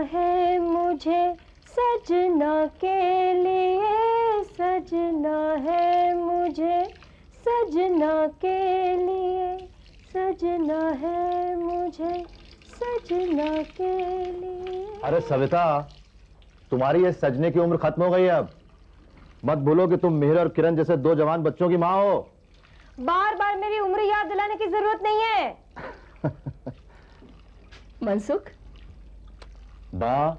है मुझे सजना के लिए, सजना है मुझे सजना के लिए, सजना है मुझे सजना के लिए। अरे सविता, तुम्हारी ये सजने की उम्र खत्म हो गई है अब। मत भूलो कि तुम मिहिर और किरण जैसे दो जवान बच्चों की माँ हो। बार बार मेरी उम्र याद दिलाने की जरूरत नहीं है। मनसुख, बा,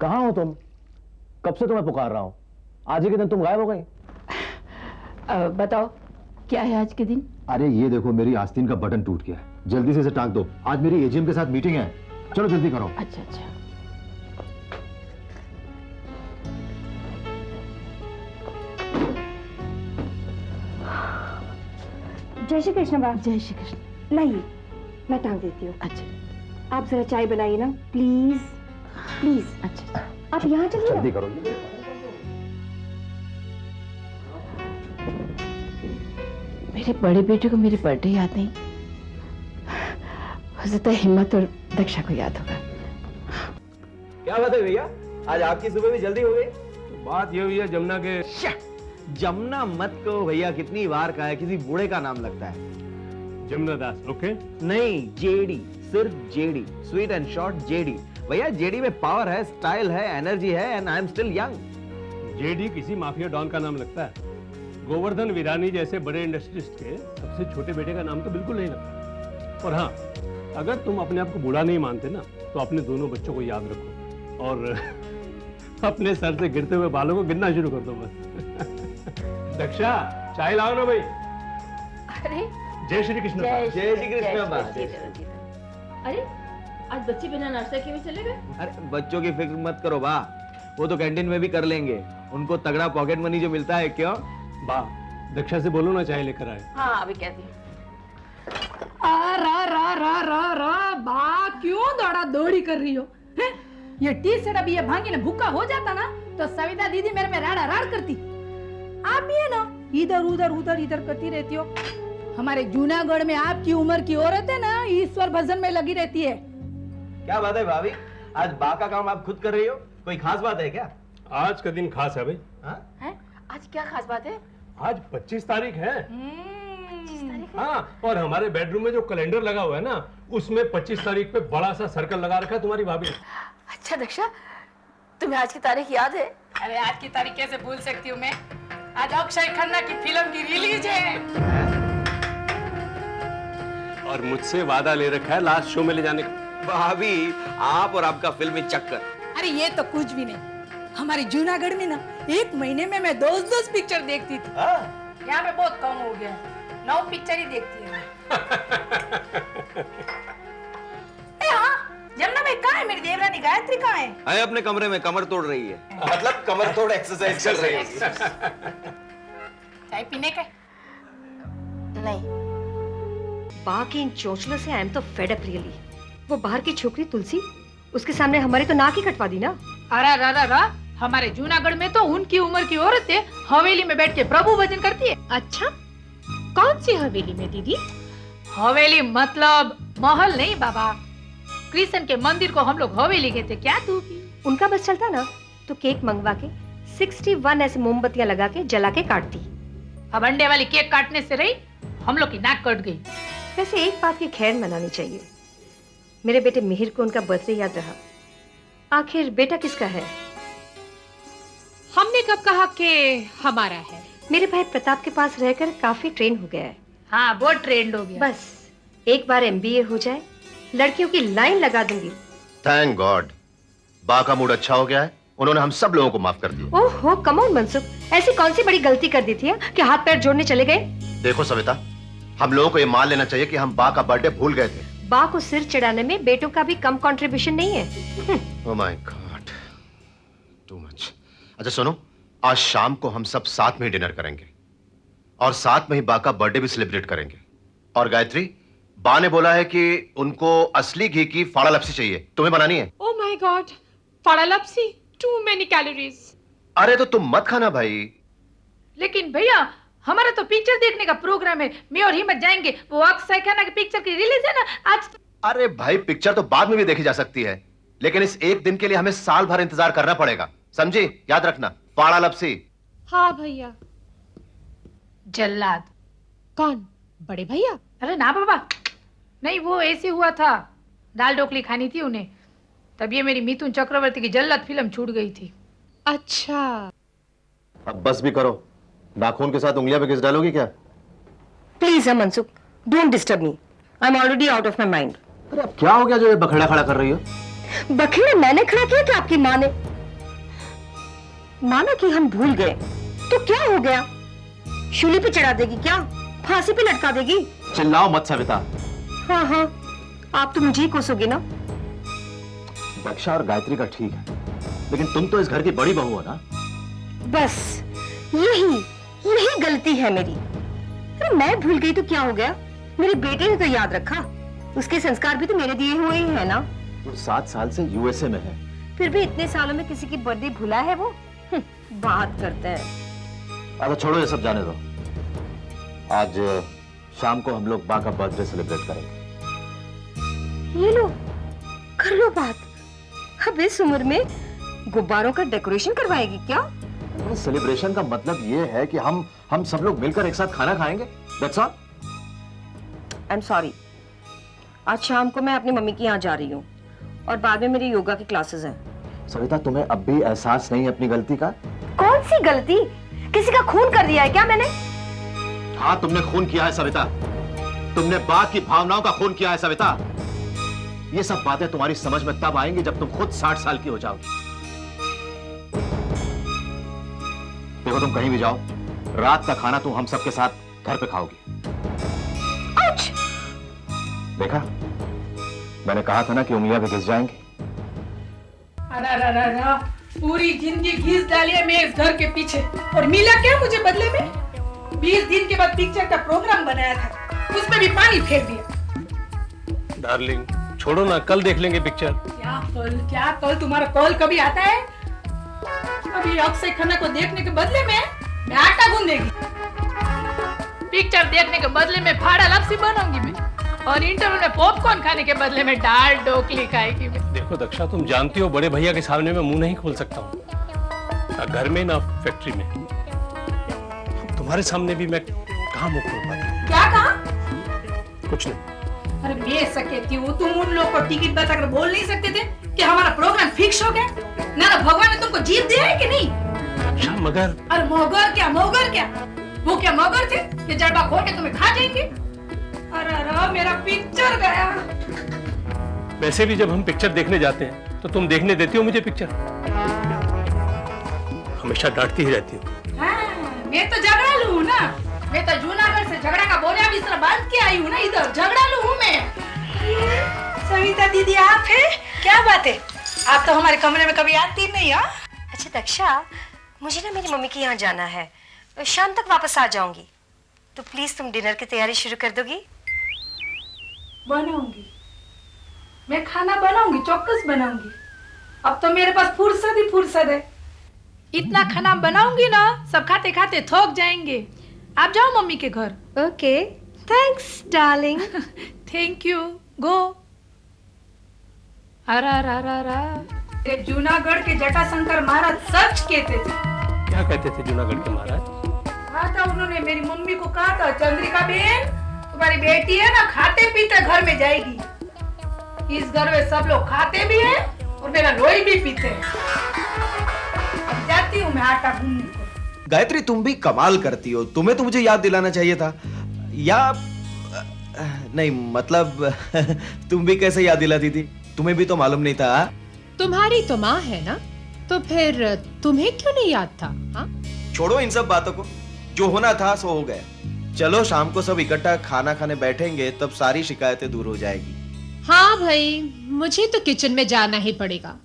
कहाँ हो तुम? कब से तुम्हें पुकार रहा हूँ, आज ही के दिन तुम गायब हो गई। बताओ क्या है आज के दिन? अरे ये देखो, मेरी आस्तीन का बटन टूट गया है, जल्दी से इसे टांग दो। आज मेरी एजीएम के साथ मीटिंग है, चलो जल्दी करो। अच्छा अच्छा। जय श्री कृष्ण बाप। जय श्री कृष्ण। नहीं, मैं टांग देती हूँ। अच्छा, आप जरा चाय बनाइए ना, प्लीज प्लीज। अच्छा, आप यहाँ चलिए जल्दी ना। करो। मेरे बड़े बेटे को मेरी बर्थडे याद नहीं, हो सकता है हिम्मत और दक्षा को याद होगा। क्या बात है भैया, आज आपकी सुबह भी जल्दी हो गई? बात ये हुई है जमुना के। जमुना मत को भैया, कितनी बार का है, किसी बूढ़े का नाम लगता है। जमुना दास, ओके। नहीं, जेडी, सिर्फ JD, sweet and short JD. भैया जेडी में पावर है, स्टाइल है, एनर्जी है, and I am still young. JD किसी माफिया डॉन का नाम लगता है। गोवर्धन विरानी जैसे बड़े इंडस्ट्रिस्ट के सबसे छोटे बेटे का नाम तो बिल्कुल नहीं लगता। और हाँ, अगर तुम अपने आप को बूढ़ा नहीं मानते ना, तो अपने दोनों बच्चों को याद रखो और अपने सर से गिरते हुए बालों को गिनना शुरू कर दो बस। दक्षा, चाय लाओ ना भाई। अरे जय श्री कृष्ण। जय श्री कृष्ण। अरे आज बच्चे बिना नाश्ता किए चले गए? अरे बच्चों की फिक्र मत करो बा, वो तो कैंटीन में भी कर लेंगे, उनको तगड़ा पॉकेट मनी जो मिलता है। क्यों बा, दक्षा से बोलो ना चाय लेकर आए। हाँ अभी कहती हूँ। बा क्यों दौड़ा दौड़ी कर रही हो? हैं? ये टी शर्ट अभी ये भांगी ने भूखा हो जाता ना तो सविता दीदी मेरे पे राड़ा राड़ करती। आप भी है ना इधर उधर उधर इधर करती रहती हो। हमारे जूनागढ़ में आपकी उम्र की औरत है ना ईश्वर भजन में लगी रहती है। क्या बात है भाभी, आज बा का काम आप खुद कर रही हो? कोई खास बात है क्या? आज का दिन खास है भाई। है? आज क्या खास बात है? आज 25 तारीख है। हाँ, और हमारे बेडरूम में जो कैलेंडर लगा हुआ है ना, उसमें 25 तारीख पे बड़ा सा सर्कल लगा रखा है तुम्हारी भाभी। अच्छा दक्षा, तुम्हें आज की तारीख याद है? अरे आज की तारीख कैसे भूल सकती हूँ मैं? आज अक्षय खन्ना की फिल्म की रिलीज है। और मुझसे वादा ले रखा है लास्ट शो में ले जाने का। भाभी, आप और आपका फिल्मी चक्कर। अरे ये तो कुछ भी नहीं, हमारे जूनागढ़ में ना एक महीने में मैं 10 पिक्चर देखती थी। यहाँ पे बहुत कम हो गया, 9 पिक्चर ही देखती है। जमुना भाई कहाँ है? मेरी देवरानी गायत्री कहाँ है? आए अपने कमरे में कमर तोड़ रही है। मतलब कमर तोड़ एक्सरसाइज चल रही है। चाय पीने का? नहीं। बाकी इन चोचलों से आई एम तो फेड अप रियली। वो बाहर की छोकरी तुलसी, उसके सामने हमारी तो नाक ही कटवा दी ना। अरे हमारे जूनागढ़ में तो उनकी उम्र की औरतें हवेली में बैठ के प्रभु भजन करती है। अच्छा, कौन सी हवेली में दीदी? हवेली मतलब महल नहीं बाबा, कृष्ण के मंदिर को हम लोग हवेली कहते। क्या तू? उनका बस चलता ना तो केक मंगवा के 61 ऐसे मोमबत्तियां लगा के जला के काटती। अब अंडे वाली केक काटने से रही हम लोग की नाक कट गई। वैसे एक बात की खैर मनानी चाहिए, मेरे बेटे मिहिर को उनका बर्थडे याद रहा। आखिर बेटा किसका है? हमने कब कहा कि हमारा है? मेरे भाई प्रताप के पास रहकर काफी ट्रेन हो गया है। हाँ, बहुत ट्रेंड हो गया। बस एक बार MBA हो जाए, लड़कियों की लाइन लगा दूंगी। थैंक गॉड, बा का मूड अच्छा हो गया है, उन्होंने हम सब लोगों को माफ कर दिया। ओहो कम ऑन मनसुख, ऐसी कौन सी बड़ी गलती कर दी थी कि हाथ पैर जोड़ने चले गए? देखो सविता, हम लोगों को ये मान लेना चाहिए कि हम बा का बर्थडे भूल गए थे। बा को सिर चढ़ाने में बेटों का भी कम कंट्रीब्यूशन नहीं है। Oh my God, too much. अच्छा सुनो, आज शाम को हम सब साथ में ही डिनर करेंगे और साथ में ही बा का बर्थडे भी सेलिब्रेट करेंगे। और गायत्री, बा ने बोला है कि उनको असली घी की फाड़ा लपसी चाहिए, तुम्हें बनानी है। ओह माय गॉड, फाड़ा लपसी, टू मेनी कैलोरीज। अरे तो तुम मत खाना भाई। लेकिन भैया हमारा तो पिक्चर देखने का प्रोग्राम है, मैं और हिम्मत जाएंगे। वो अक्षय खन्ना की पिक्चर की रिलीज है ना आज। अरे भाई, पिक्चर तो बाद में भी देखी जा सकती है, लेकिन इस एक दिन के लिए हमें साल भर इंतजार करना पड़ेगा, समझी? याद रखना, फाड़ा लपसी। हाँ भैया। जल्लाद। कौन? बड़े भैया? अरे ना बाबा, नहीं वो ऐसे हुआ था, दाल ढोकली खानी थी उन्हें, तब ये मेरी मिथुन चक्रवर्ती की जल्लाद फिल्म छूट गई थी। अच्छा। अब बस भी करो, नाखून के साथ उंगलियां पे घिस डालोगी क्या? Please Mansukh, don't disturb me, I am already out of my mind. अरे अब क्या हो गया जो ये बखेड़ा खड़ा कर रही हो? बखेड़ा मैंने खड़ा किया कि आपकी माँ ने? माना कि हम भूल गए तो क्या हो गया? शूली पे चढ़ा देगी क्या? फांसी पे लटका देगी? चिल्लाओ मत सविता। हाँ हाँ, आप तो मुझे ही कोसोगे ना। दक्षा और गायत्री का ठीक है, लेकिन तुम तो इस घर की बड़ी बहू हो ना। बस यही गलती है मेरी। अरे मैं भूल गई तो क्या हो गया? मेरे बेटे ने तो याद रखा, उसके संस्कार भी तो मेरे दिए हुए ही है ना। वो 7 साल से यूएसए में है। फिर भी इतने सालों में किसी की बर्थडे भूला है वो? बात करते हैं। अच्छा छोड़ो ये सब, जाने दो। आज शाम को हम लोग बा का बर्थडे सेलिब्रेट करेंगे। ये लो, कर लो बात। अब इस उम्र में गुब्बारों का डेकोरेशन करवाएगी क्या? सेलिब्रेशन का मतलब ये है कि हम सब लोग मिलकर एक साथ खाना खाएंगे। That's all। I am sorry, आज शाम को मैं अपनी मम्मी के यहाँ जा रही हूँ और बाद में मेरी योगा की क्लासेस हैं। सविता, तुम्हें अब भी एहसास नहीं है अपनी गलती का? कौन सी गलती? किसी का खून कर दिया है क्या मैंने? हाँ, तुमने खून किया है सविता, तुमने बा की भावनाओं का खून किया है सविता। ये सब बातें तुम्हारी समझ में तब आएंगी जब तुम खुद 60 साल की हो जाओगी। देखो, तुम कहीं भी जाओ, रात का खाना तुम हम सबके साथ घर पे खाओगी। देखा, मैंने कहा था ना कि उंगलियां भी घिस जाएंगी। अरे पूरी जिंदगी घिस डाली है मैं इस घर के पीछे, और मिला क्या मुझे बदले में? 20 दिन के बाद पिक्चर का प्रोग्राम बनाया था, उसमें भी पानी फेर दिया। डार्लिंग छोड़ो ना, कल देख लेंगे पिक्चर। क्या कल तुम्हारा कॉल कभी आता है? अभी अक्षय खन्ना को देखने के बदले में मैं आटा गूंदेगी, पिक्चर देखने के बदले में फाड़ा लपसी बनूंगी मैं, और इंटरव्यू में पॉपकॉर्न खाने के बदले में दाल ढोकली खाएगी मैं। देखो दक्षा, तुम जानती हो बड़े भैया के सामने मैं मुंह नहीं खोल सकता हूँ, ना घर में ना फैक्ट्री में। तुम्हारे सामने भी मैं कहाँ मुंह खोल पाता? क्या कहा? कुछ नहीं। अरे मैं सकेती हूँ, तुम उन लोगों को टिकट बताकर बोल नहीं सकते थे कि हमारा प्रोग्राम फिक्स हो गया? ना भगवान ने तुमको जीत दिया है कि नहीं? अच्छा, मगर अरे मगर क्या वो क्या मगर थे कि जड़बा खोल के तुम्हें खा जाएंगे? अरे मेरा पिक्चर गया। वैसे भी जब हम पिक्चर देखने जाते हैं तो तुम देखने देती हो मुझे पिक्चर? हमेशा डांटती ही रहती हो। हाँ, मैं तो झगड़ालू हूँ ना, मैं तो जूनागढ़ से झगड़ा का बोलिया बिस्तर बांध के आई हूँ ना, इधर झगड़ालू हूँ मैं। सविता दीदी आप है? क्या बात है, आप तो हमारे कमरे में कभी आती नहीं। हाँ अच्छा दक्षा, मुझे ना मेरी मम्मी के यहाँ जाना है, शाम तक वापस आ जाऊंगी, तो प्लीज तुम डिनर की तैयारी शुरू कर दोगी? बनाऊंगी, मैं खाना बनाऊंगी, चौकस बनाऊंगी। अब तो मेरे पास फुर्सत है। इतना खाना बनाऊंगी ना, सब खाते खाते थक जाएंगे। आप जाओ मम्मी के घर। Okay, thanks darling. Thank you, go. अरे जूनागढ़ के जटाशंकर महाराज सच कहते थे। क्या कहते थे जूनागढ़ के महाराज? कहा था उन्होंने, मेरी मम्मी को कहा था, चंद्रिका बहन तुम्हारी बेटी है ना, खाते पीते घर में जाएगी। इस घर में सब लोग खाते भी हैं और मेरा लोही भी पीते हैं। अब जाती हूँ मैं आटा गूंदने को। गायत्री, तुम भी कमाल करती हो, तुम्हें तो मुझे याद दिलाना चाहिए था। या नहीं मतलब तुम भी कैसे याद दिलाती थी? तुम्हें भी तो मालूम नहीं था। तुम्हारी तो माँ है ना, तो फिर तुम्हें क्यों नहीं याद था? हाँ? छोड़ो इन सब बातों को, जो होना था सो हो गया। चलो शाम को सब इकट्ठा खाना खाने बैठेंगे, तब सारी शिकायतें दूर हो जाएगी। हाँ भाई, मुझे तो किचन में जाना ही पड़ेगा।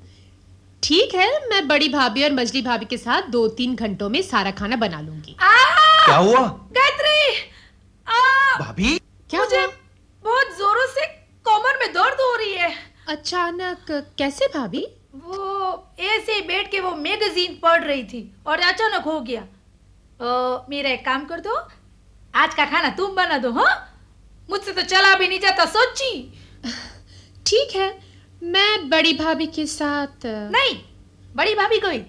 ठीक है, मैं बड़ी भाभी और मजली भाभी के साथ 2-3 घंटों में सारा खाना बना लूंगी। क्या हुआ गायत्री, भाभी? क्या मुझे हुआ? बहुत जोरों से कमर में दर्द हो रही है। अचानक कैसे भाभी? वो ऐसे ही बैठ के वो मैगजीन पढ़ रही थी और अचानक हो गया। मेरा एक काम कर दो, आज का खाना तुम बना दो। हाँ, मुझसे तो चला भी नहीं जाता सोची। ठीक है, मैं बड़ी भाभी के साथ नहीं, बड़ी भाभी गई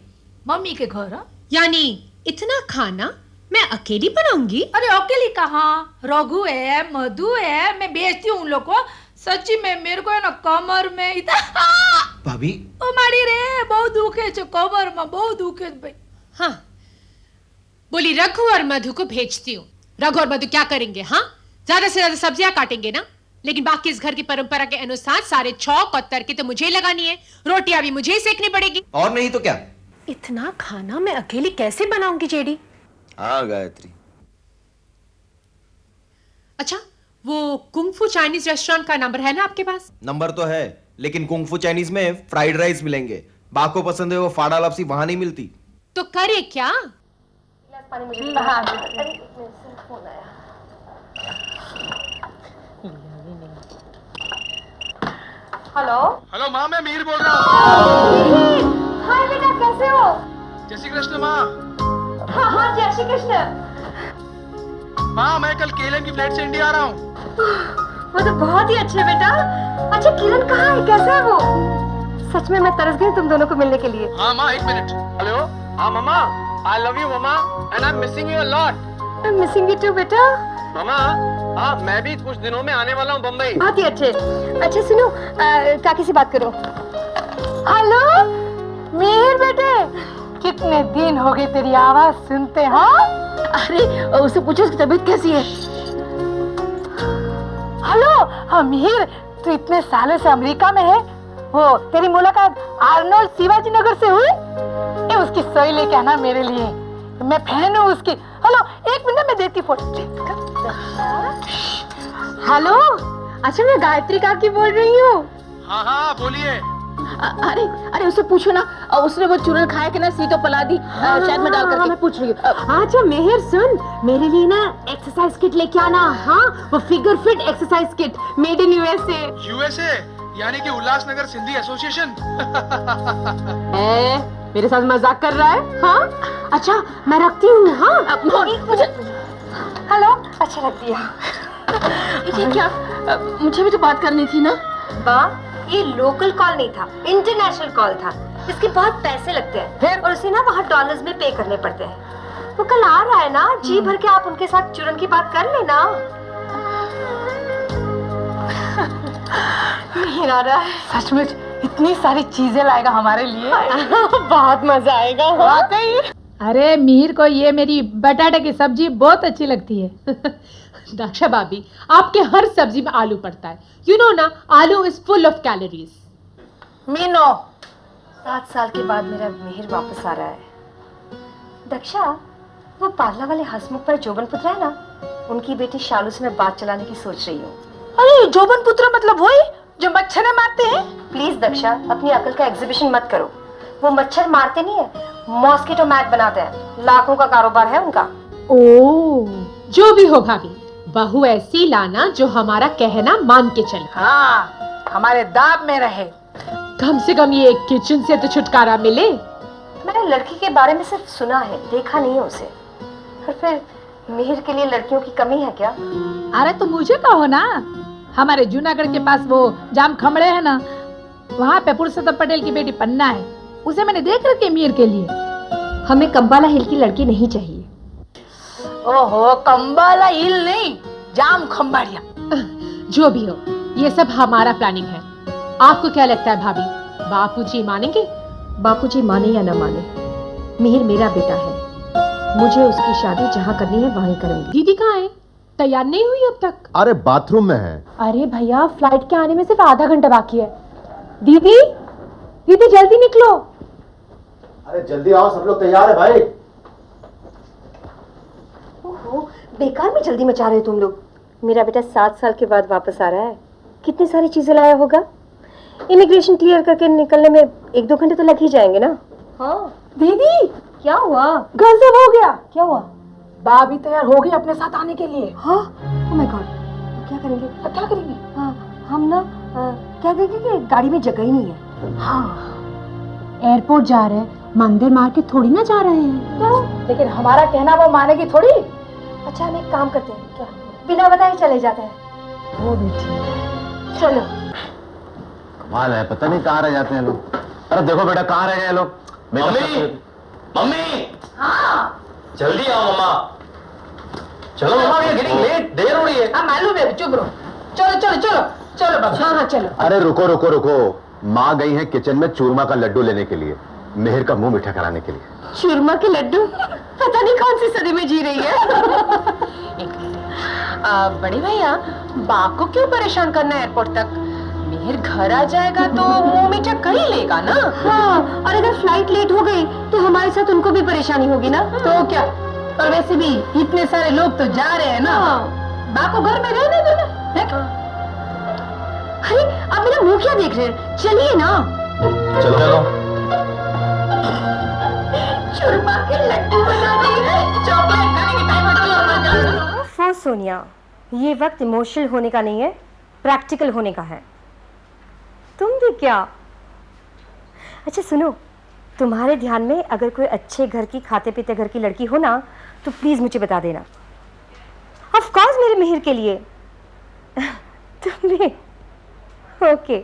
मम्मी के घर। हाँ? यानी इतना खाना मैं अकेली बनाऊंगी? अरे अकेली कहाँ, रघु है, मधु है, मैं बेचती हूँ उन लोग को। सच्ची में मेरे को है ना कमर में इतना भाभी ओ मारी रे बहुत दुखे छे, कमर में बहुत दुखे छे भाई। हाँ, बोली रघु और मधु को भेजती हूँ। रघु और मधु क्या करेंगे? हाँ, ज्यादा से ज्यादा सब्जियां काटेंगे ना, लेकिन बाकी इस घर की परंपरा के अनुसार सारे चौक और तरकी तो मुझे ही लगानी है, रोटियां भी मुझे ही सेकनी पड़ेगी। और नहीं तो क्या। इतना खाना मैं अकेली कैसे बनाऊंगी जेडी? हाँ गायत्री। अच्छा, वो कुंग-फू चाइनीज रेस्टोरेंट का नंबर है ना आपके पास? नंबर तो है, लेकिन कुंग-फू चाइनीज में फ्राइड राइस मिलेंगे। बा को पसंद है वो फाड़ा लापसी वहां नहीं मिलती। तो करे क्या? हेलो हेलो माँ, मैं मीर बोल रहा हूँ। हाय बेटा, कैसे हो? जय श्री कृष्ण माँ। हाँ हाँ, जय श्री कृष्ण। माँ, मैं कल केलम की फ्लाइट से इंडिया आ रहा हूँ। वो तो बहुत ही अच्छे बेटा। अच्छा, किरण कहाँ है, कैसा है वो? सच में मैं तरस गई तुम दोनों को मिलने के लिए। हाँ माँ, एक मिनट। हेलो। हाँ मामा, आई लव यू मामा, and I am missing you a lot. I am missing you too बेटा। मामा, हाँ मैं भी कुछ दिनों में आने वाला हूँ बम्बई। बहुत ही अच्छे। अच्छा सुनो, काकी से बात करो। हेलो मीर बेटे, कितने दिन हो गए तेरी आवाज सुनते। हाँ, अरे उससे पूछो उसकी तबीयत कैसी है। हेलो हाँ मीर, तू इतने सालों से अमेरिका में है, वो तेरी मुलाकात आर्नोल्ड शिवाजी नगर से हुई? ये उसकी सही लेके आना मेरे लिए, मैं फैन हूँ उसकी। हेलो, एक मिनट में देती फोटो। हेलो, अच्छा मैं गायत्री काकी बोल रही हूँ। हाँ हाँ बोलिए। अरे अरे उससे पूछो ना, उसने वो चूरन खाया कि ना सीतो पला दी, शायद में डाल करके। मैं पूछ रही हूँ। अच्छा मेहर सुन, मेरे लिए ना एक्सरसाइज किट लेके आना। हाँ, वो figure fit exercise kit made in USA. USA यानी कि उल्लासनगर सिंधी एसोसिएशन। मेरे साथ मजाक कर रहा है? हाँ, अच्छा मैं रखती हूँ। हाँ हेलो, अच्छा रख दिया। ये क्या, मुझे भी तो बात करनी थी ना। ये लोकल कॉल नहीं था, इंटरनेशनल कॉल था। इसके बहुत पैसे लगते हैं फिर, और उसे ना वहाँ डॉलर्स में पे करने पड़ते हैं। वो कल आ रहा है ना, जी भर के आप उनके साथ चूरन की बात कर लेना। नहीं आ रहा है, सचमुच इतनी सारी चीजें लाएगा हमारे लिए। बहुत मजा आएगा वाकई। अरे मीर को ये मेरी बटाटे की सब्जी बहुत अच्छी लगती है। दाक्षा भाभी, आपके हर सब्जी में आलू पड़ता है। यू नो ना, आलू इज फुल ऑफ कैलोरीज। मीनो, 7 साल के बाद मेरा मिहिर वापस आ रहा है। दक्षा, वो पार्ला वाले हसमुख पर जोबन पुत्र है ना, उनकी बेटी शालू से मैं बात चलाने की सोच रही हूँ। अरे जोबन पुत्र मतलब वही जो मच्छर मारते हैं? प्लीज दक्षा, अपनी अकल का एग्जीबिशन मत करो। वो मच्छर मारते नहीं है, मॉस्किटो मैट बनाते हैं। लाखों का कारोबार है उनका। ओह, जो भी हो भाभी, बहू ऐसी लाना जो हमारा कहना मान के चले। हाँ, हमारे दाब में रहे। कम से कम ये किचन से तो छुटकारा मिले। मैंने लड़की के बारे में सिर्फ सुना है, देखा नहीं है उसे। और फिर मिहिर के लिए लड़कियों की कमी है क्या? अरे तो मुझे कहो ना, हमारे जूनागढ़ के पास वो जाम खमड़े है ना, वहाँ पे पुरुषोत्तम पटेल की बेटी पन्ना है, उसे मैंने देख रखी है मीर के लिए। हमें कंबाला हिल की लड़की नहीं चाहिए। ओहो, कंबाला हिल नहीं, जाम खंबाड़िया। जो भी हो, ये सब हमारा प्लानिंग है। आपको क्या लगता है भाभी, बापूजी मानेंगे? बापूजी माने या न माने, मिहिर मेरा बेटा है। मुझे उसकी शादी जहाँ करनी है वहीं करूंगी। दीदी कहाँ है? तैयार नहीं हुई अब तक? अरे बाथरूम में है। अरे भैया, फ्लाइट के आने में सिर्फ आधा घंटा बाकी है। दीदी, दीदी जल्दी निकलो। अरे जल्दी आओ, सब लोग तैयार है भाई। ओहो, बेकार में जल्दी मचा रहे हो तुम लोग। मेरा बेटा 7 साल के बाद वापस आ रहा है, कितनी सारी चीजें लाया होगा। इमिग्रेशन क्लियर करके निकलने में 1-2 घंटे तो लग ही जाएंगे ना। हाँ दीदी, क्या हुआ? गजब हो गया। क्या हुआ? भाभी तैयार हो गई अपने साथ आने के लिए। हाँ, ओह माय गॉड, क्या करेंगे? क्या करेंगे? हाँ, हम ना क्या देखेंगे कि गाड़ी में जगह ही नहीं है। हाँ, एयरपोर्ट जा रहे हैं, मंदिर मार के थोड़ी ना जा रहे हैं। तो लेकिन हमारा कहना वो मानेगी थोड़ी। अच्छा, हम एक काम करते हैं, क्या बिना बताए चले जाते हैं? वो भी ठीक। चलो। कमाल है, पता नहीं कहाँ रह जाते हैं लोग। अरे देखो बेटा, कहाँ रह गए लोग? मम्मी, मम्मी, हाँ, जल्दी आओ मम्मा। चलो मम्मा, वी आर गेटिंग लेट, देर हो रही है। हाँ मालूम है, चुप रहो। चलो चलो चलो चलो बाबू। हाँ हाँ चलो। अरे रुको रुको रुको, माँ गई है किचन में चूरमा का लड्डू लेने के लिए, मेहर का मुंह मीठा कराने के लिए। चूरमा के लड्डू? पता नहीं कौन सी सदी में जी रही है। बड़े भैया, बाप को क्यों परेशान करना है एयरपोर्ट तक? मेहर घर आ जाएगा तो मुंह मीठा कर ही लेगा ना। हाँ, और अगर फ्लाइट लेट हो गई तो हमारे साथ उनको भी परेशानी होगी ना। तो क्या, और वैसे भी इतने सारे लोग तो जा रहे हैं ना। बाप को घर में रहने दो ना। अरे आप मेरा मुंह क्या देख रहे हैं? चलिए ना। चलो चलो। चूरमा के लड्डू बनाने, चॉकलेट खाने के टाइम पर तो सोनिया, ये वक्त इमोशनल होने का नहीं है, प्रैक्टिकल होने का है। तुम भी क्या? अच्छा सुनो, तुम्हारे ध्यान में अगर कोई अच्छे घर की, खाते पीते घर की लड़की हो ना, तो प्लीज मुझे बता देना। ऑफ कोर्स मेरे मिहिर के लिए। तुम भी? Okay,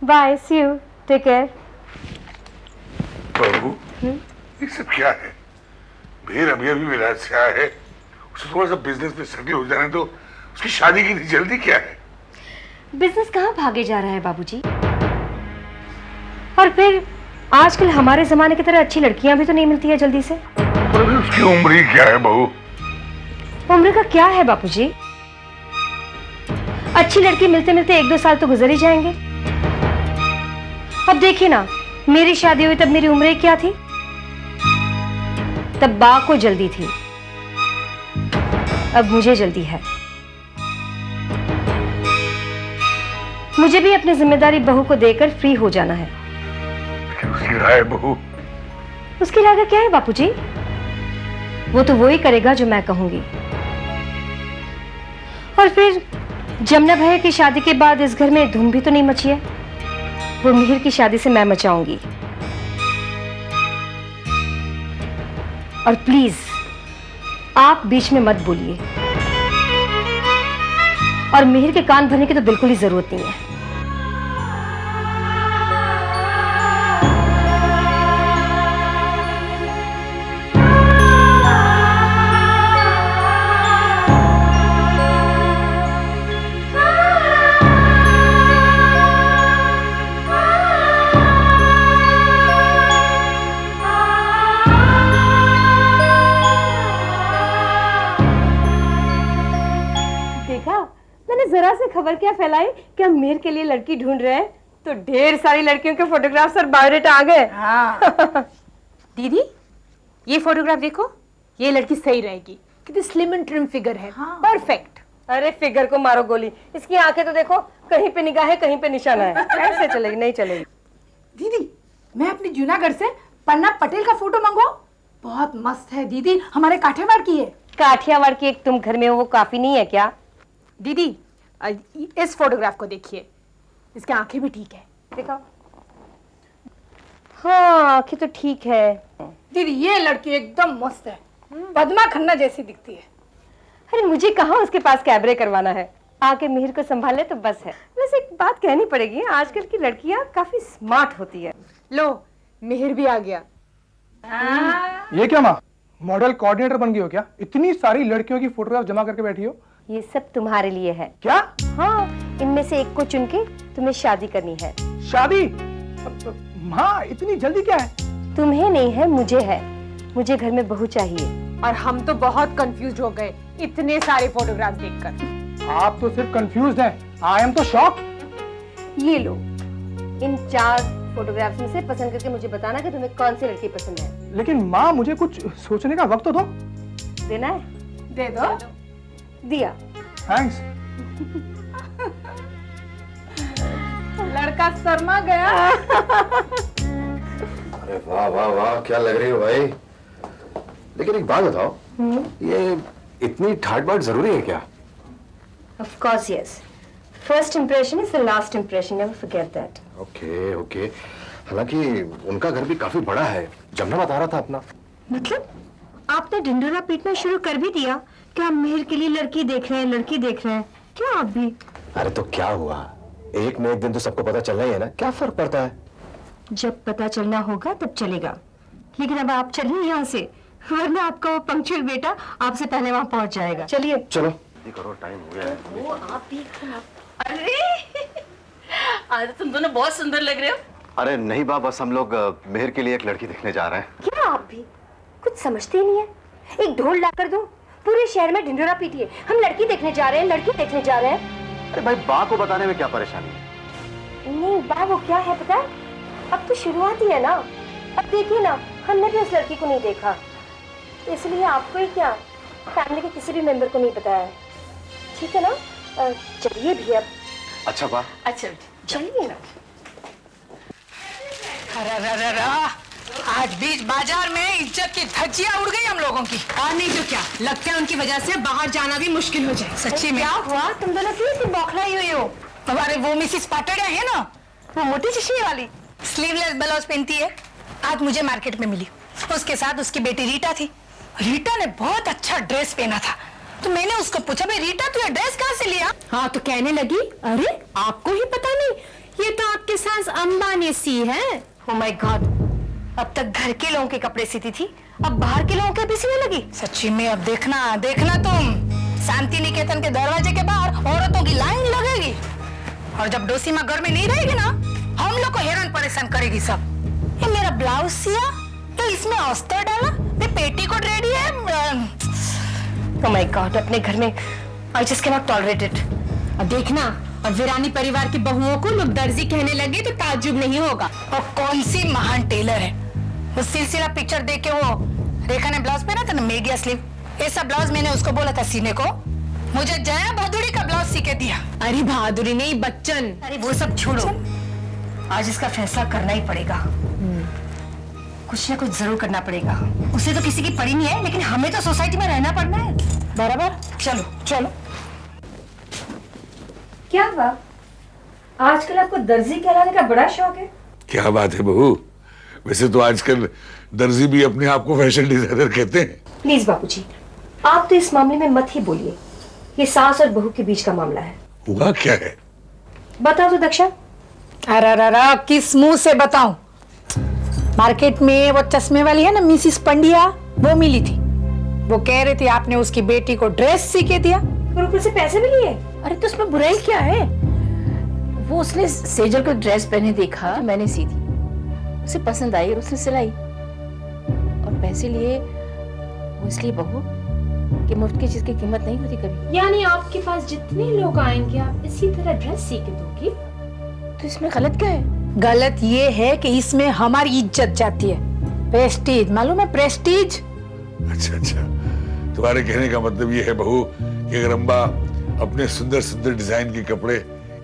bye, see you, take care. बहू, ये सब क्या है? भेर अभी अभी विराट से आया है, उसे थोड़ा सा बिजनेस में सेटल हो जाने दो। उसकी शादी की जल्दी क्या है? बिजनेस कहाँ भागे जा रहा है बाबूजी? और फिर आजकल हमारे जमाने की तरह अच्छी लड़कियां भी तो नहीं मिलती है जल्दी से। पर अभी उसकी उम्र ही क्या है बहू? उम्र का क्या है बापूजी? अच्छी लड़की मिलते मिलते 1-2 साल तो गुजर ही जाएंगे। अब देखिए ना, मेरी शादी हुई तब मेरी उम्र ही क्या थी? तब बा को जल्दी थी, अब मुझे जल्दी है। मुझे भी अपनी जिम्मेदारी बहू को देकर फ्री हो जाना है। उसकी राय बहू? उसकी राय का क्या है बापूजी? वो तो वही करेगा जो मैं कहूंगी। और फिर जमुना भैया की शादी के बाद इस घर में धूम भी तो नहीं मची है। वो मिहिर की शादी से मैं मचाऊंगी। और प्लीज आप बीच में मत बोलिए, और मिहिर के कान भरने की तो बिल्कुल ही जरूरत नहीं है। जरा से खबर क्या फैलाई कि हम मिहिर के लिए लड़की ढूंढ रहे हैं, तो ढेर सारी लड़कियों के फोटोग्राफ्स और बायोडेटा आ गए। हाँ। दीदी, ये फोटोग्राफ देखो, ये लड़की सही रहेगी। कितनी स्लिम एंड ट्रिम फिगर है। हाँ। परफेक्ट। अरे फिगर को मारो गोली, इसकी आंखें तो देखो, कहीं पे निगाह है कहीं पे निशाना है। ऐसे चलेगी? नहीं चलेगी। दीदी, मैं अपनी जूनागढ़ से पन्ना पटेल का फोटो मंगवाऊं? बहुत मस्त है दीदी, हमारे काठियावाड़ की है। काठियावाड़ की एक तुम घर में हो, वो काफी नहीं है क्या? दीदी, इस फोटोग्राफ को देखिए, इसकी आंखें भी ठीक है। दिखाओ। हाँ, आंखें तो ठीक है। दीदी, ये लड़की एकदम मस्त है, पद्मा खन्ना जैसी दिखती है। अरे मुझे कहाँ उसके पास कैबरे करवाना है, आके मिहिर को संभाले तो बस है। वैसे एक बात कहनी पड़ेगी, आजकल की लड़कियां काफी स्मार्ट होती है। लो, मिहिर भी आ गया। ये क्या माँ, मॉडल कोऑर्डिनेटर बन गई हो क्या? इतनी सारी लड़कियों की फोटोग्राफ जमा करके बैठी हो। ये सब तुम्हारे लिए है। क्या? हाँ, इनमें से एक को चुन के तुम्हें शादी करनी है। शादी? माँ, इतनी जल्दी क्या है? तुम्हें नहीं है, मुझे है। मुझे घर में बहू चाहिए। और हम तो बहुत कंफ्यूज हो गए इतने सारे फोटोग्राफ देखकर। आप तो सिर्फ कंफ्यूज हैं, आई एम तो शॉक। ये लो, इन 4 फोटोग्राफ्स में से पसंद करके मुझे बताना कि तुम्हें कौन सी लड़की पसंद है। लेकिन माँ, मुझे कुछ सोचने का वक्त तो दो। देना है? दे दो। दिया। थैंक्स। लड़का शर्मा गया। अरे वाह वाह वाह, क्या लग रही हो भाई। लेकिन एक बात बताओ, ये इतनी ठाट बाट जरूरी है क्या? Of course yes. First impression is the last impression. Never forget that. Okay okay. हालांकि उनका घर भी काफी बड़ा है, जमुना बता रहा था अपना। मतलब आपने ढिंडोरा पीटना शुरू कर भी दिया कि हम मिहिर के लिए लड़की देख रहे हैं, लड़की देख रहे हैं। क्या आप भी? अरे तो क्या हुआ, एक न एक दिन तो सबको पता चलना ही है ना, क्या फर्क पड़ता है? जब पता चलना होगा तब चलेगा, लेकिन अब आप चलिए यहाँ से, वरना आपका वो पंक्चुअल बेटा आपसे पहले वहाँ पहुँच जाएगा। चलिए चलो करो, टाइम हो गया है। वो आप भी अरे आज तुम दोनों बहुत सुंदर लग रहे हो। अरे नहीं बा, बस हम लोग मेहर के लिए एक लड़की देखने जा रहे हैं। क्या आप भी कुछ समझते ही नहीं है? एक ढोल ला कर दो, पूरे शहर में ढिंढोरा पीटिए, हम लड़की देखने जा रहे हैं, लड़की देखने जा रहे हैं। अरे भाई, बा को बताने में क्या परेशानी है? नहीं बा, वो क्या है पता है, अब तो शुरुआत ही है ना। अब देखिए ना, हमने भी उस लड़की को नहीं देखा, इसलिए आपको ही क्या, फैमिली के किसी भी मेंबर को नहीं बताया है। ठीक है ना? चलिए भी अब। अच्छा बा। अच्छा चलिए ना। अरे आज बीच बाजार में इज्जत की धज्जियां उड़ गई हम लोगों की। और नहीं तो क्या, लगता है उनकी वजह से बाहर जाना भी मुश्किल हो जाए। सच्ची में क्या हुआ? तुम दोनों क्यों इतनी बौखलाई हुई हो? हमारे वो मिसिस पाटड़िया है ना, वो मोटी चश्मे वाली, स्लीवलेस ब्लाउज पहनती है, आज मुझे मार्केट में मिली। उसके साथ उसकी बेटी रीटा थी। रीटा ने बहुत अच्छा ड्रेस पहना था, तो मैंने उसको पूछा, भाई रीटा तू ये ड्रेस कहाँ से लिया? हाँ तो कहने लगी, अरे आपको ही पता नहीं, ये तो आपके सास अम्बा ने सी है। ओह माय गॉड, अब तक घर के लोगों के कपड़े सीती थी, अब बाहर के लोगों के भी सीने लगी। सच्ची में अब देखना देखना तुम, शांति निकेतन के दरवाजे के बाहर औरतों की लाइन लगेगी, और जब डोसी माँ घर में नहीं रहेगी ना, हम लोग को हैरान परेशान करेगी सब। ये मेरा ब्लाउज सिया तो इसमें अस्तर डाला, मैं पेटीकोट रेडी है। ओह माय गॉड, अपने घर में I just can not tolerate it. अब देखना, और वीरानी परिवार की बहुओं को लोग दर्जी कहने लगे तो ताज्जुब नहीं होगा। और कौन सी महान टेलर है, वो सिलसिला पिक्चर देख के वो रेखा ने ब्लाउज पहना था ना, मेडिया स्लीव, ऐसा ब्लाउज मैंने उसको बोला था सीने को, मुझे जया बहादुरी का ब्लाउज सी के दिया। अरे बहादुरी नहीं, बच्चन। अरे वो सब छोड़ो, आज इसका फैसला करना ही पड़ेगा। कुछ ना कुछ जरूर करना पड़ेगा। उसे तो किसी की पड़ी नहीं है, लेकिन हमें तो सोसाइटी में रहना पड़ना है, बराबर? चलो चलो। क्या हुआ? आजकल आपको दर्जी कहलाने का बड़ा शौक है? क्या बात है बहू, वैसे तो आजकल दर्जी भी अपने आप को फैशन डिजाइनर कहते हैं। प्लीज बापूजी, आप तो इस मामले में मत ही बोलिए, ये सास और बहू के बीच का मामला है। हुआ क्या है? बताओ तो दक्षा। अरे किस मुंह से बताऊं? मार्केट में वो चश्मे वाली है ना मिसिस पंड्या, वो मिली थी, वो कह रही थी आपने उसकी बेटी को ड्रेस सी के दिया और ऊपर से पैसे भी लिए। अरे तो उसमें बुराई क्या है? वो उसने सेजल को ड्रेस पहने देखा, मैंने सी थी, उसे पसंद आई और उसने सिलाई, और पैसे लिए वो इसलिए बहू कि मुफ्त की चीज की कीमत नहीं होती कभी। यानी आपके पास जितने लोग आएंगे आप इसी तरह ड्रेस सी के दोगी? तो इसमें गलत क्या है? गलत ये है कि इसमें हमारी इज्जत जाती है, प्रेस्टीज, मालूम है प्रेस्टीज? अच्छा, तुम्हारे कहने का मतलब ये है बहू कि अगर अम्बा अपने सुंदर सुंदर डिजाइन के कपड़े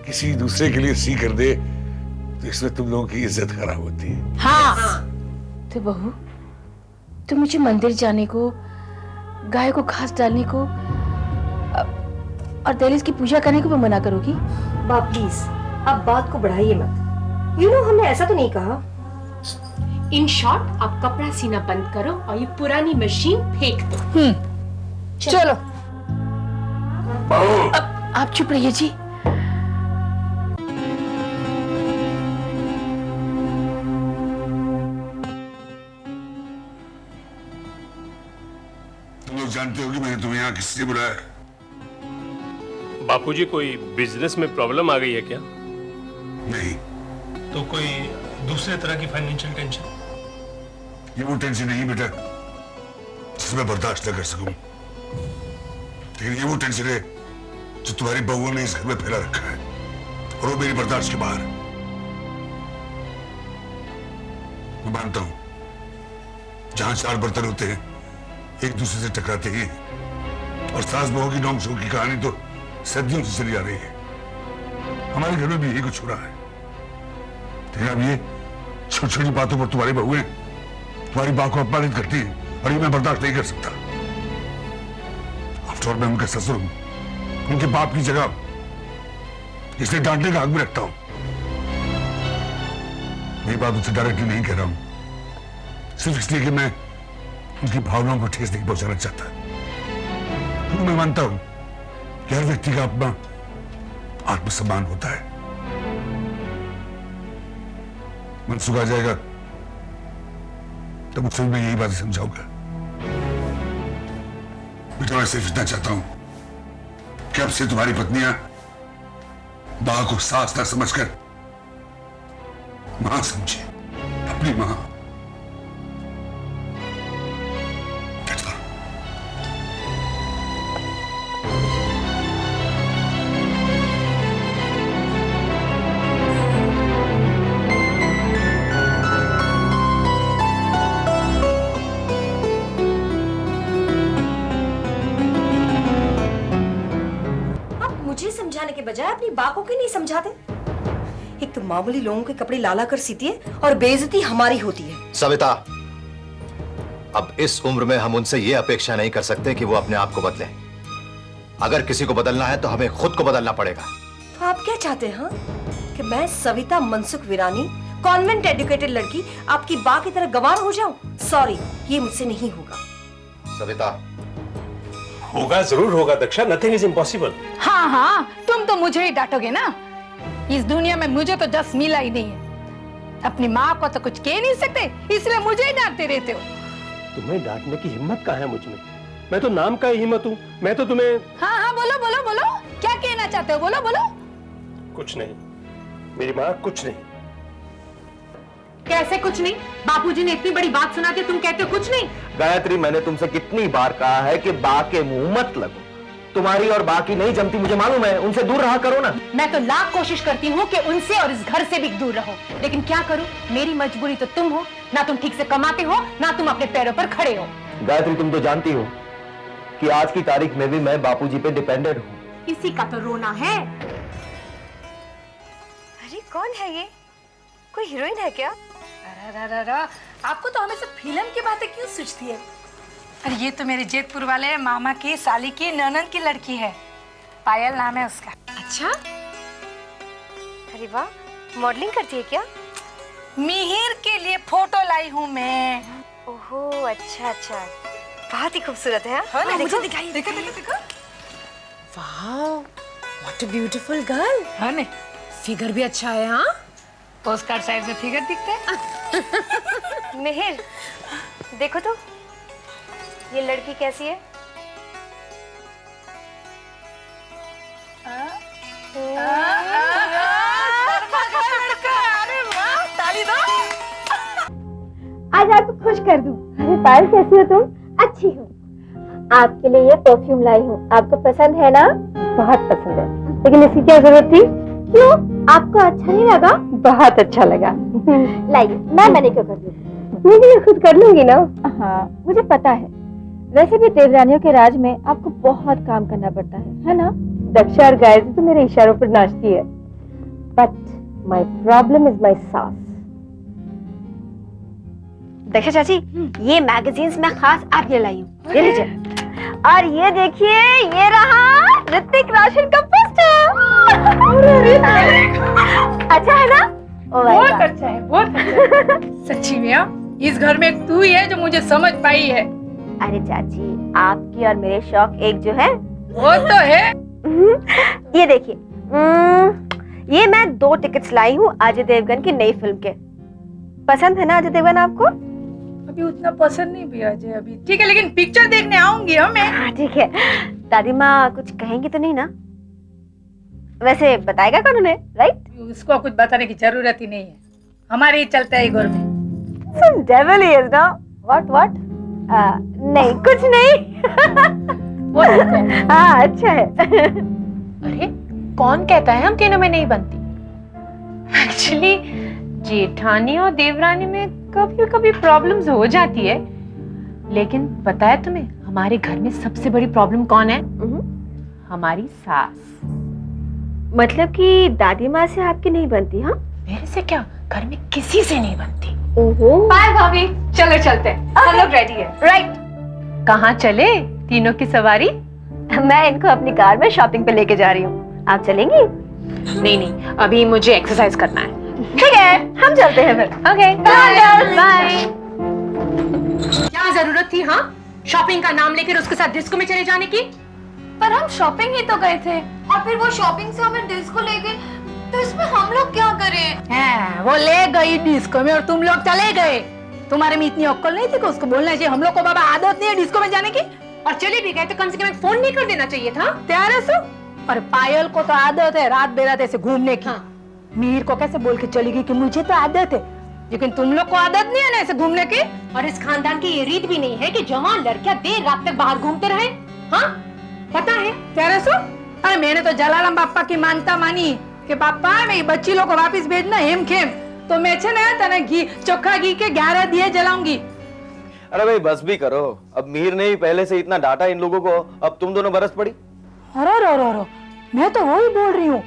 किसी दूसरे के लिए सी कर दे तो इसमें तुम लोगों की इज्जत खराब होती है। हाँ। तो बहू, तुम मुझे मंदिर जाने को, गाय को घास डालने को और दहलीज की पूजा करने को भी मना करोगी? बाप प्लीज, आप बात को बढ़ाइए मत। यू नो, हमने ऐसा तो नहीं कहा। इन शॉर्ट, आप कपड़ा सीना बंद करो और ये पुरानी मशीन फेंक दो। चलो। आप चुप रहिए जी। तुम लोग जानते हो कि मैंने तुम्हें यहाँ किस लिए बुलाया? बापूजी, कोई बिजनेस में प्रॉब्लम आ गई है क्या? नहीं। तो कोई दूसरे तरह की फाइनेंशियल टेंशन? ये वो टेंशन नहीं बेटा जिसे मैं बर्दाश्त न कर सकूं, लेकिन ये वो टेंशन है जो तुम्हारी बहुओं ने इस घर में फैला रखा है, और वो मेरी बर्दाश्त के बाहर। मैं मानता हूं जहां चार बर्तन होते हैं एक दूसरे से टकराते ही, और सास बहू की नोक झोंक की कहानी तो सदियों से चली आ रही है। हमारे घर में भी यही कुछ हो रहा है, लेकिन अब ये छोटी छोटी बातों पर तुम्हारी बहुएं तुम्हारी बात को अपमानित करती है, और ये मैं बर्दाश्त नहीं कर सकता। आफ्टर ऑल मैं उनका ससुर हूं, उनके बाप की जगह, इसलिए डांटने का हक भी रखता हूं। ये बात उनसे डायरेक्टली नहीं कह रहा हूं, सिर्फ इसलिए कि मैं उनकी भावनाओं को ठेस नहीं पहुंचाना चाहता। क्योंकि मैं मानता हूं कि हर व्यक्ति का अपना आत्मसम्मान होता है, मनसूख आ जाएगा तब उससे मैं यही बातें समझाऊंगा। बेटा मैं सिर्फ इतना चाहता हूं कि अब से तुम्हारी पत्नियां मां को सास ना समझकर मां समझे, अपनी मां। मुझे समझाने के बजाय अपनी बा को क्यों नहीं समझाते? एक तो मामूली लोगों के कपड़े लाला कर सीती है और बेइज्जती हमारी होती है। सविता, अब इस उम्र में हम उनसे ये अपेक्षा नहीं कर सकते कि वो अपने आप को बदलें। अगर किसी को बदलना है तो हमें खुद को बदलना पड़ेगा। तो आप क्या चाहते हैं कि मैं सविता मनसुख विरानी, कॉन्वेंट एजुकेटेड लड़की, आपकी बा की तरह गंवार हो जाऊं? सॉरी, ये मुझसे नहीं होगा। सविता, होगा, जरूर होगा दक्षा, नथिंग इज इम्पॉसिबल। हाँ हाँ, तुम तो मुझे ही डांटोगे ना। इस दुनिया में मुझे तो जस मिला ही नहीं है। अपनी माँ को तो कुछ कह नहीं सकते, इसलिए मुझे ही डांटते रहते हो। तुम्हें डांटने की हिम्मत कहाँ है मुझ में? मैं तो नाम का ही हिम्मत हूँ। मैं तो तुम्हें। हाँ हाँ, बोलो बोलो बोलो, क्या कहना चाहते हो? बोलो बोलो। कुछ नहीं मेरी माँ, कुछ नहीं। कैसे कुछ नहीं? बापूजी ने इतनी बड़ी बात सुना दी, तुम कहते हो कुछ नहीं? गायत्री, मैंने तुमसे कितनी बार कहा है कि बा के मुंह मत लगो। तुम्हारी और बा की नहीं जमती, मुझे मालूम है। उनसे दूर रहा करो ना। मैं तो लाख कोशिश करती हूँ कि उनसे और इस घर से भी दूर रहो, लेकिन क्या करूँ? मेरी मजबूरी तो तुम हो ना। तुम ठीक से कमाते हो ना, तुम अपने पैरों पर खड़े हो। गायत्री, तुम तो जानती हो कि आज की तारीख में भी मैं बापूजी पे डिपेंडेंट हूँ। इसी का तो रोना है। अरे कौन है ये? कोई हीरोइन है क्या? अरे आपको तो हमेशा फिल्म की बातें क्यों सूझती है? अरे ये तो मेरे जेतपुर वाले मामा की साली की ननद की लड़की है, पायल नाम है उसका। अच्छा, अरे वाह, मॉडलिंग करती है क्या? मिहिर के लिए फोटो लाई हूँ मैं। ओहो, अच्छा अच्छा, बहुत ही खूबसूरत है। हाँ ना, मुझे दिखाइए। देखो देखो देखो। Wow, what a beautiful girl. हाँ ने, फिगर भी अच्छा है। हाँ, पोस्टकार्ड साइज में फिगर दिखते हैं। मिहिर, देखो तो ये लड़की कैसी है? अरे वाह, ताली दो। आज आपको खुश कर दूं। अरे पायल, कैसी हो तुम? अच्छी हूँ। आपके लिए ये परफ्यूम लाई हूँ, आपको पसंद है ना? बहुत पसंद है, लेकिन इसकी क्या जरूरत थी? क्यों, आपको अच्छा नहीं लगा? बहुत अच्छा लगा। लाइए, मैंने क्यों कर दूँ? मैं खुद कर लूंगी ना। हाँ, मुझे पता है। वैसे भी देवरानियों के राज में आपको बहुत काम करना पड़ता है ना? दक्षा और गायत्री तो मेरे इशारों पर नाचती है, but my problem is my सास। दक्षा चाची, ये मैगजीन्स मैं खास आपके लिए लाई हूँ, ये लीजिए। और ये देखिए, ये रहा ऋतिक रोशन का पोस्टर। अच्छा है ना? बहुत अच्छा है, बहुत अच्छा है। सच्ची में इस घर में तू ही है जो मुझे समझ पाई है। अरे चाची, आपकी और मेरे शौक एक जो है वो तो है। ये देखिए, ये मैं 2 टिकट्स लाई हूँ अजय देवगन की नई फिल्म के। पसंद है ना अजय देवगन आपको? अभी उतना पसंद नहीं भी अजय अभी। ठीक है, लेकिन पिक्चर देखने आऊंगी मैं। ठीक है। दादी माँ कुछ कहेंगी तो नहीं ना? वैसे बताएगा कौन उन्हें, राइट? उसको कुछ बताने की जरूरत ही नहीं है, हमारे ही चलता है घर में। Some devil he is, no? What? नहीं, कुछ नहीं। हाँ, अच्छा है। अरे कौन कहता है हम तीनों में नहीं बनती? एक्चुअली जेठानी और देवरानी में कभी कभी प्रॉब्लम्स हो जाती है, लेकिन पता है तुम्हें हमारे घर में सबसे बड़ी प्रॉब्लम कौन है? हमारी सास। मतलब कि दादी माँ से आपकी नहीं बनती? हाँ, मेरे से क्या, घर में किसी से नहीं बनती। ओहो। बाय भाभी, चलो चलते हैं, हम लोग रेडी है। राइट, कहाँ चले? तीनों की सवारी? मैं इनको अपनी कार में शॉपिंग पे लेके जा रही हूँ, आप चलेंगी? नहीं, अभी मुझे एक्सरसाइज करना है। ठीक है, हम चलते हैं फिर। Okay, bye. क्या जरूरत थी हाँ शॉपिंग का नाम लेकर उसके साथ डिस्को में चले जाने की? पर हम शॉपिंग ही तो गए थे, और फिर वो शॉपिंग से हमें डिस्को ले गए, तो इसमें हम लोग क्या करें? हाँ, वो ले गई डिस्को में और तुम लोग चले गए। तुम्हारे में इतनी अक्ल नहीं थी कि उसको बोलना चाहिए। हम लोग को बाबा आदत नहीं है डिस्को में जाने की। और चले भी गए तो कम से कम एक फोन नहीं कर देना चाहिए था। त्यारे सो और पायल को तो आदत है रात बेरात ऐसे घूमने की। मीर को कैसे बोल के चली गई कि मुझे तो आदत है, लेकिन तुम लोग को आदत नहीं है ना ऐसे घूमने की। और इस खानदान की ये रीत भी नहीं है कि जवान लड़कियां देर रात तक बाहर घूमते रहे। हाँ पता है त्यारे सो। अरे मैंने तो जलाराम बापा की मानता मानी कि पापा मैं बच्ची लोग को वापिस भेजना हेम खेम, तो मैं तना घी चोखा घी के 11 दिए जलाऊंगी। अरे भाई बस भी करो, अब मीर ने ही पहले से इतना डांटा इन लोगों को, अब तुम दोनों बरस पड़ी। अरे रो रो रो, मैं तो वही बोल रही हूँ,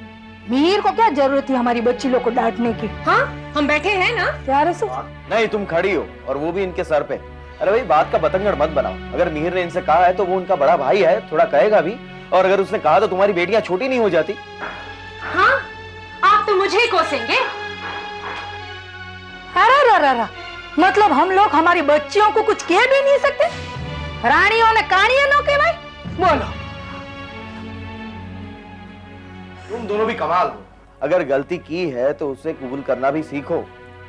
मीर को क्या जरूरत थी हमारी बच्ची लोग को डांटने की। हाँ हम बैठे हैं ना। त्यारे सो नहीं तुम खड़ी हो और वो भी इनके सर पे। अरे भाई बात का बतंगड़ मत बनाओ। अगर मीर ने इनसे कहा है तो वो उनका बड़ा भाई है, थोड़ा कहेगा भी। और अगर उसने कहा तो तुम्हारी बेटियां छोटी नहीं हो जाती। हाँ आप तो मुझे ही कोसेंगे। अरे मतलब हम लोग हमारी बच्चियों को कुछ कह भी नहीं सकते? रानियों ने कहानियां नो के भाई बोलो। तुम दोनों भी कमाल हो। अगर गलती की है तो उसे कबूल करना भी सीखो।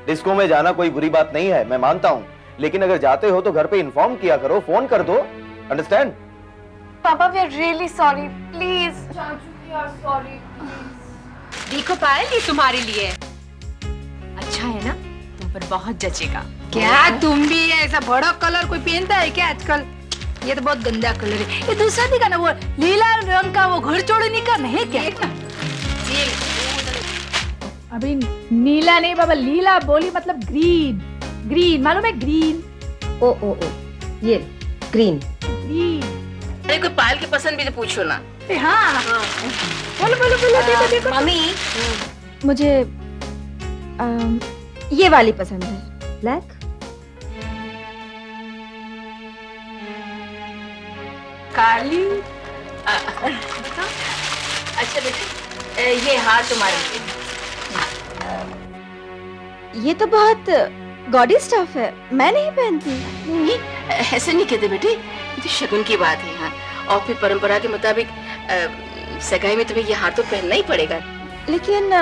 डिस्को में जाना कोई बुरी बात नहीं है, मैं मानता हूँ, लेकिन अगर जाते हो तो घर पे इन्फॉर्म किया करो, फोन कर दो। अंडरस्टैंड? पापा we are really sorry, please. चाचू वी आर सॉरी, प्लीज। देखो पायल ये तुम्हारे लिए अच्छा है ना, तुम पर बहुत जचेगा। क्या तुम भी ऐसा बड़ा कलर कोई पहनता है क्या आजकल? ये तो बहुत गंदा कलर है। ये दूसरा दिखा ना, वो लीला रंग का वो घर छोड़ने का नहीं क्या? अभी नीला नहीं बाबा, लीला बोली मतलब ग्रीन। ग्रीन मालूम है? ग्रीन। ओ ये ग्रीन। ग्रीन। अरे कोई पायल की पसंद भी तो पूछो ना। हाँ बोलो बोलो बोलो, देखो देखो। मम्मी मुझे ये वाली पसंद है, ब्लैक। काली। अच्छा बेटे ये हार तुम्हारे लिए। ये तो बहुत गॉडी स्टफ है, मैं नहीं पहनती। नहीं ऐसे नहीं कहते बेटे, ये तो शगुन की बात है। हाँ और फिर परंपरा के मुताबिक सगाई में तुम्हें ये हार तो पहनना ही पड़ेगा। लेकिन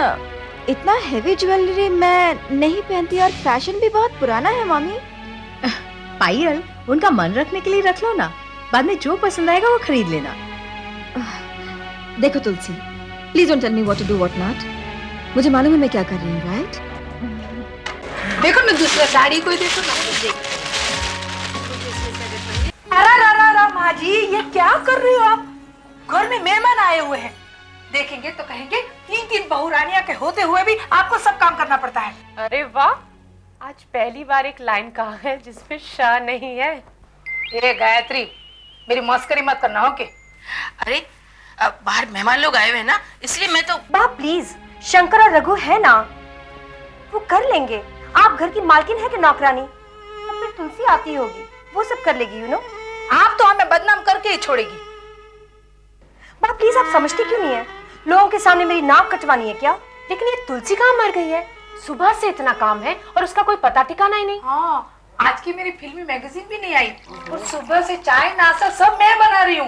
इतना हेवी ज्वेलरी मैं नहीं पहनती और फैशन भी बहुत पुराना है मम्मी। पायल उनका मन रखने के लिए रख लो ना, बाद में जो पसंद आएगा वो खरीद लेना। देखो Tulsi, please don't tell me what to do what not. मुझे मालूम है मैं क्या कर रही हूँ, राइट? देखो ना दूसरा साड़ी कोई देखो ना। अरे माँ जी ये क्या कर रही हो आप? घर में मेहमान आए हुए हैं, देखेंगे तो कहेंगे 3 बहू रानियां के होते हुए भी आपको सब काम करना पड़ता है। अरे वाह, आज पहली बार एक लाइन कहा है जिसमें शाह नहीं है। ये गायत्री मेरी मस्करी मत करना, हो के? अरे बाहर मेहमान लोग आए हुए हैं ना, इसलिए मैं तो। बाप प्लीज, शंकर और रघु है ना, वो कर लेंगे। आप घर की मालकिन है कि नौकरानी? और फिर तुलसी आती होगी, वो सब कर लेगी, यू नो। आप तो हमें बदनाम करके ही छोड़ेगी। बाप प्लीज, आप समझती क्यों नहीं है? लोगों के सामने मेरी नाक कटवानी है क्या? लेकिन ये तुलसी कहाँ मर गई है? सुबह से इतना काम है और उसका कोई पता ठिकाना ही नहीं। हाँ, आज की मेरी फिल्मी मैगजीन भी नहीं आई और सुबह से चाय नाश्ता सब मैं बना रही हूँ।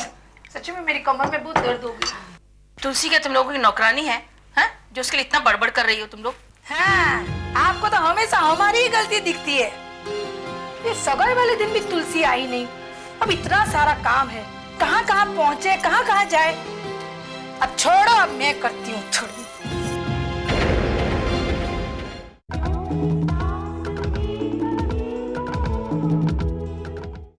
सच में मेरी कमर में बहुत दर्द हो गई। तुलसी क्या तुम लोगों की नौकरानी है? हाँ? जो उसके लिए इतना बड़बड़ कर रही हो तुम लोग। हाँ, आपको तो हमेशा हमारी ही गलती दिखती है। ये सगाई वाले दिन भी तुलसी आई नहीं। अब इतना सारा काम है, कहाँ कहाँ पहुँचे, कहाँ कहाँ जाए। अब छोड़ो, अब मैं करती हूँ थोड़ी।